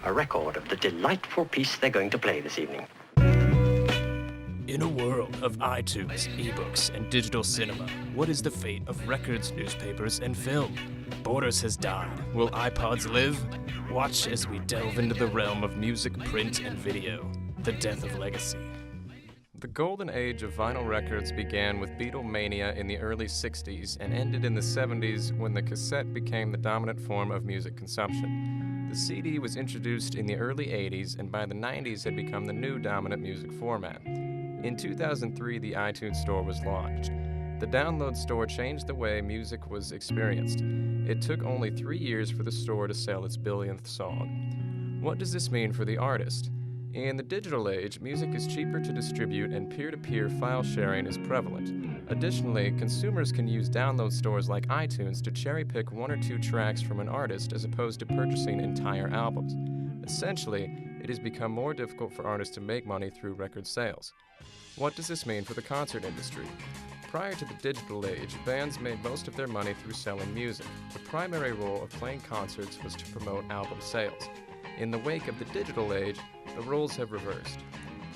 a record of the delightful piece they're going to play this evening. In a world of iTunes, ebooks, and digital cinema, what is the fate of records, newspapers, and film? Borders has died. Will iPods live? Watch as we delve into the realm of music, print, and video. The death of legacy. The golden age of vinyl records began with Beatlemania in the early 60s and ended in the 70s when the cassette became the dominant form of music consumption. The CD was introduced in the early 80s and by the 90s had become the new dominant music format. In 2003, the iTunes Store was launched. The download store changed the way music was experienced. It took only 3 years for the store to sell its billionth song. What does this mean for the artist? In the digital age, music is cheaper to distribute and peer-to-peer file sharing is prevalent. Additionally, consumers can use download stores like iTunes to cherry-pick 1 or 2 tracks from an artist as opposed to purchasing entire albums. Essentially, it has become more difficult for artists to make money through record sales. What does this mean for the concert industry? Prior to the digital age, bands made most of their money through selling music. The primary role of playing concerts was to promote album sales. In the wake of the digital age, the roles have reversed.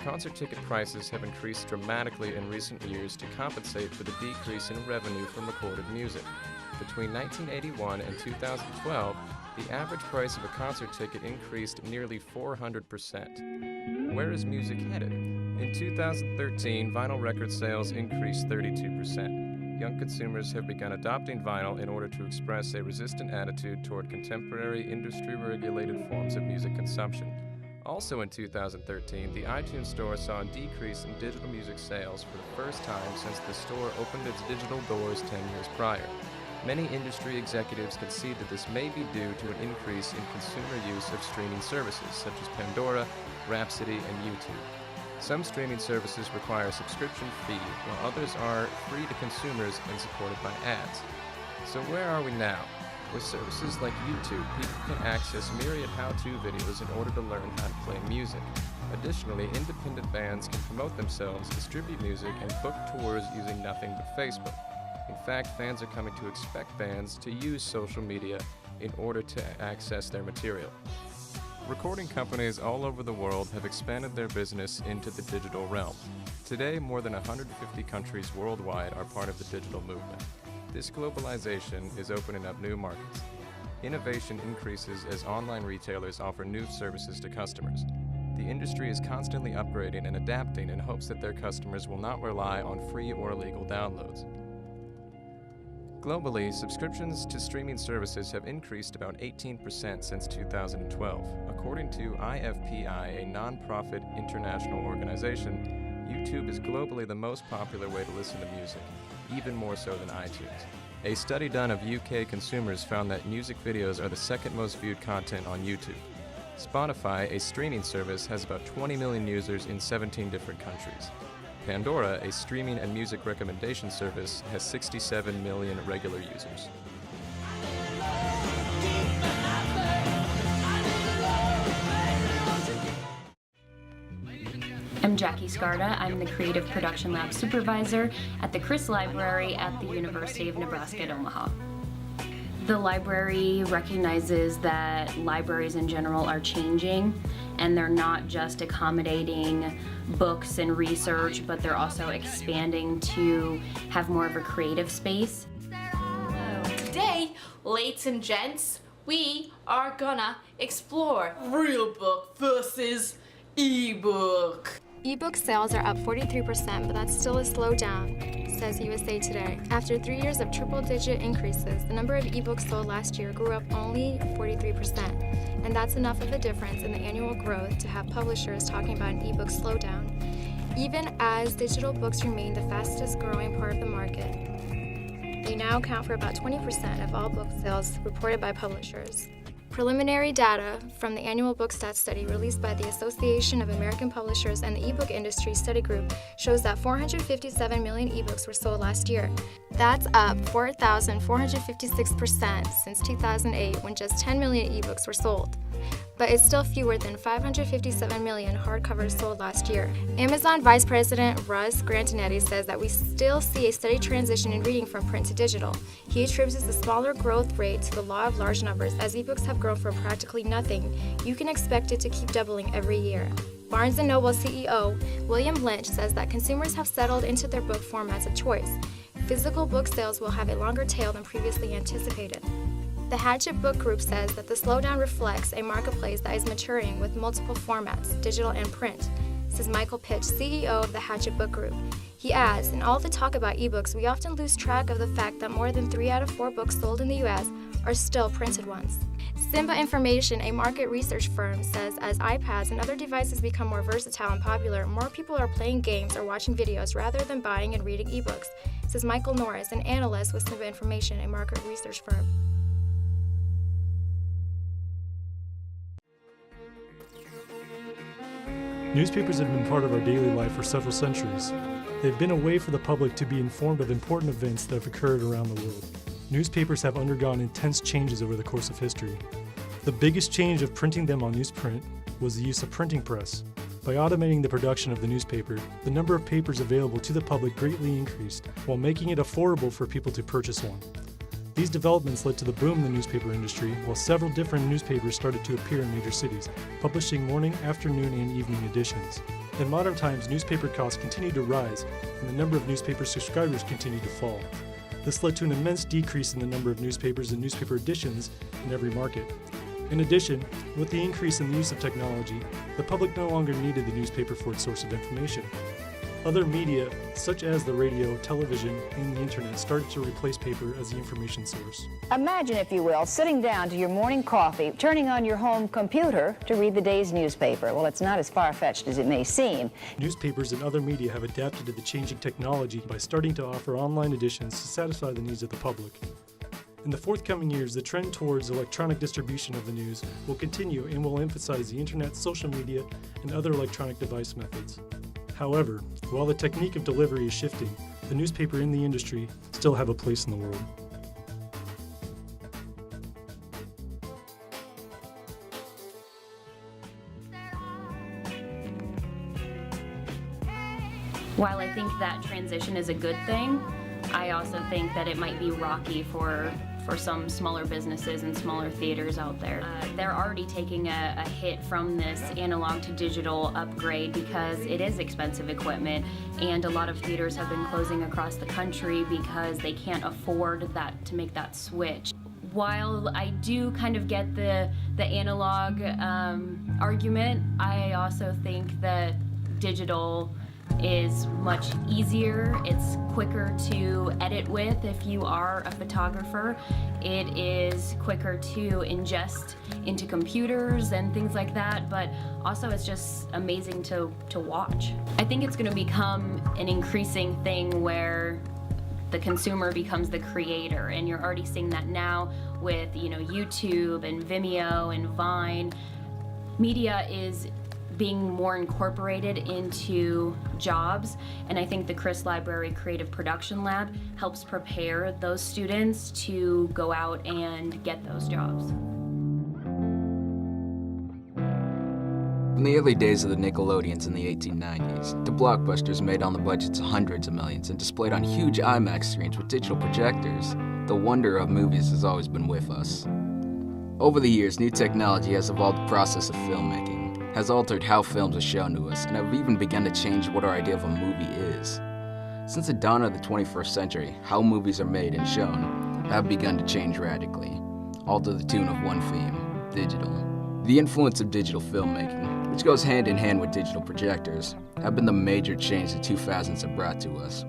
Concert ticket prices have increased dramatically in recent years to compensate for the decrease in revenue from recorded music. Between 1981 and 2012, the average price of a concert ticket increased nearly 400%. Where is music headed? In 2013, vinyl record sales increased 32%. Young consumers have begun adopting vinyl in order to express a resistant attitude toward contemporary, industry-regulated forms of music consumption. Also in 2013, the iTunes Store saw a decrease in digital music sales for the first time since the store opened its digital doors 10 years prior. Many industry executives concede that this may be due to an increase in consumer use of streaming services such as Pandora, Rhapsody, and YouTube. Some streaming services require a subscription fee, while others are free to consumers and supported by ads. So where are we now? With services like YouTube, people can access myriad how-to videos in order to learn how to play music. Additionally, independent bands can promote themselves, distribute music, and book tours using nothing but Facebook. In fact, fans are coming to expect bands to use social media in order to access their material. Recording companies all over the world have expanded their business into the digital realm. Today, more than 150 countries worldwide are part of the digital movement. This globalization is opening up new markets. Innovation increases as online retailers offer new services to customers. The industry is constantly upgrading and adapting in hopes that their customers will not rely on free or illegal downloads. Globally, subscriptions to streaming services have increased about 18% since 2012. According to IFPI, a non-profit international organization, YouTube is globally the most popular way to listen to music, even more so than iTunes. A study done of UK consumers found that music videos are the second most viewed content on YouTube. Spotify, a streaming service, has about 20 million users in 17 different countries. Pandora, a streaming and music recommendation service, has 67 million regular users. I'm Jackie Scarda. I'm the Creative Production Lab Supervisor at the Chris Library at the University of Nebraska at Omaha. The library recognizes that libraries in general are changing, and they're not just accommodating books and research, but they're also expanding to have more of a creative space. Today, ladies and gents, we are gonna explore real book versus ebook. Ebook sales are up 43%, but that's still a slowdown, says USA Today. After 3 years of triple-digit increases, the number of ebooks sold last year grew up only 43%. And that's enough of a difference in the annual growth to have publishers talking about an ebook slowdown, even as digital books remain the fastest growing part of the market. They now account for about 20% of all book sales reported by publishers. Preliminary data from the annual book stats study released by the Association of American Publishers and the eBook Industry Study Group shows that 457 million ebooks were sold last year. That's up 4,456% since 2008, when just 10 million ebooks were sold. but it's still fewer than 557 million hardcovers sold last year. Amazon Vice President Russ Grantinetti says that we still see a steady transition in reading from print to digital. He attributes the smaller growth rate to the law of large numbers. As ebooks have grown from practically nothing, you can expect it to keep doubling every year. Barnes & Noble CEO William Lynch says that consumers have settled into their book formats of choice. Physical book sales will have a longer tail than previously anticipated. The Hachette Book Group says that the slowdown reflects a marketplace that is maturing with multiple formats, digital and print, says Michael Pitch, CEO of the Hachette Book Group. He adds, in all the talk about ebooks, we often lose track of the fact that more than 3 out of 4 books sold in the U.S. are still printed ones. Simba Information, a market research firm, says as iPads and other devices become more versatile and popular, more people are playing games or watching videos rather than buying and reading ebooks, says Michael Norris, an analyst with Simba Information, a market research firm. Newspapers have been part of our daily life for several centuries. They've been a way for the public to be informed of important events that have occurred around the world. Newspapers have undergone intense changes over the course of history. The biggest change of printing them on newsprint was the use of printing press. By automating the production of the newspaper, the number of papers available to the public greatly increased, while making it affordable for people to purchase one. These developments led to the boom in the newspaper industry, while several different newspapers started to appear in major cities, publishing morning, afternoon, and evening editions. In modern times, newspaper costs continued to rise, and the number of newspaper subscribers continued to fall. This led to an immense decrease in the number of newspapers and newspaper editions in every market. In addition, with the increase in the use of technology, the public no longer needed the newspaper for its source of information. Other media, such as the radio, television, and the internet, started to replace paper as the information source. Imagine, if you will, sitting down to your morning coffee, turning on your home computer to read the day's newspaper. Well, it's not as far-fetched as it may seem. Newspapers and other media have adapted to the changing technology by starting to offer online editions to satisfy the needs of the public. In the forthcoming years, the trend towards electronic distribution of the news will continue and will emphasize the internet, social media, and other electronic device methods. However, while the technique of delivery is shifting, the newspaper in the industry still have a place in the world. While I think that transition is a good thing, I also think that it might be rocky for some smaller businesses and smaller theaters out there. They're already taking a hit from this analog to digital upgrade because it is expensive equipment, and a lot of theaters have been closing across the country because they can't afford to make that switch. While I do kind of get the analog argument, I also think that digital is much easier. It's quicker to edit with if you are a photographer. It is quicker to ingest into computers and things like that, but also it's just amazing to watch. I think it's going to become an increasing thing where the consumer becomes the creator, and you're already seeing that now with YouTube and Vimeo and Vine. Media is being more incorporated into jobs, and I think the Chris Library Creative Production Lab helps prepare those students to go out and get those jobs. In the early days of the Nickelodeons in the 1890s, the blockbusters made on the budgets of hundreds of millions and displayed on huge IMAX screens with digital projectors, the wonder of movies has always been with us. Over the years, new technology has evolved the process of filmmaking, has altered how films are shown to us, and have even begun to change what our idea of a movie is. Since the dawn of the 21st century, how movies are made and shown have begun to change radically, all to the tune of one theme: digital. The influence of digital filmmaking, which goes hand in hand with digital projectors, have been the major change the 2000s have brought to us.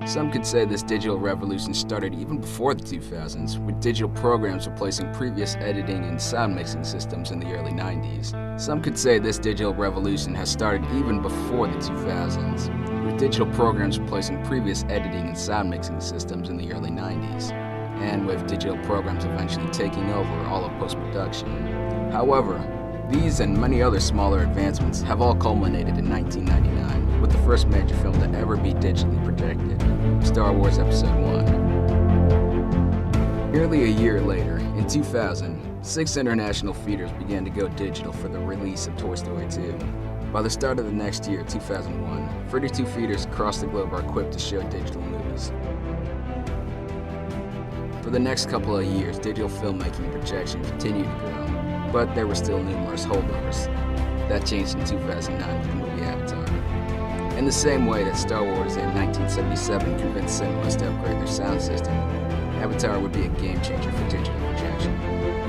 Some could say this digital revolution started even before the 2000s, with digital programs replacing previous editing and sound mixing systems in the early 90s. Some could say this digital revolution has started even before the 2000s, with digital programs replacing previous editing and sound mixing systems in the early 90s, and with digital programs eventually taking over all of post-production. However, these and many other smaller advancements have all culminated in 1999 with the first major film to ever be digitally projected, Star Wars Episode I. Nearly a year later, in 2000, 6 international feeders began to go digital for the release of Toy Story 2. By the start of the next year, 2001, 32 feeders across the globe are equipped to show digital movies. For the next couple of years, digital filmmaking and projection continued to grow, but there were still numerous holdovers. That changed in 2009 with the movie Avatar. In the same way that Star Wars in 1977 convinced cinemas to upgrade their sound system, Avatar would be a game changer for digital projection.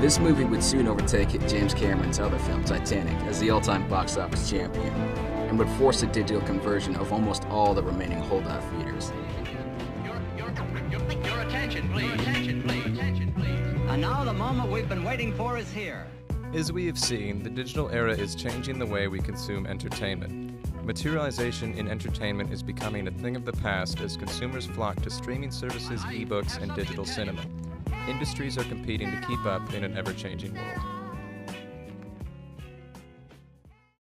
This movie would soon overtake James Cameron's other film, Titanic, as the all-time box office champion, and would force a digital conversion of almost all the remaining holdout feeders. Your attention, please. Attention, please. Attention, please. And now the moment we've been waiting for is here. As we have seen, the digital era is changing the way we consume entertainment. Materialization in entertainment is becoming a thing of the past as consumers flock to streaming services, ebooks, and digital cinema. Industries are competing to keep up in an ever-changing world.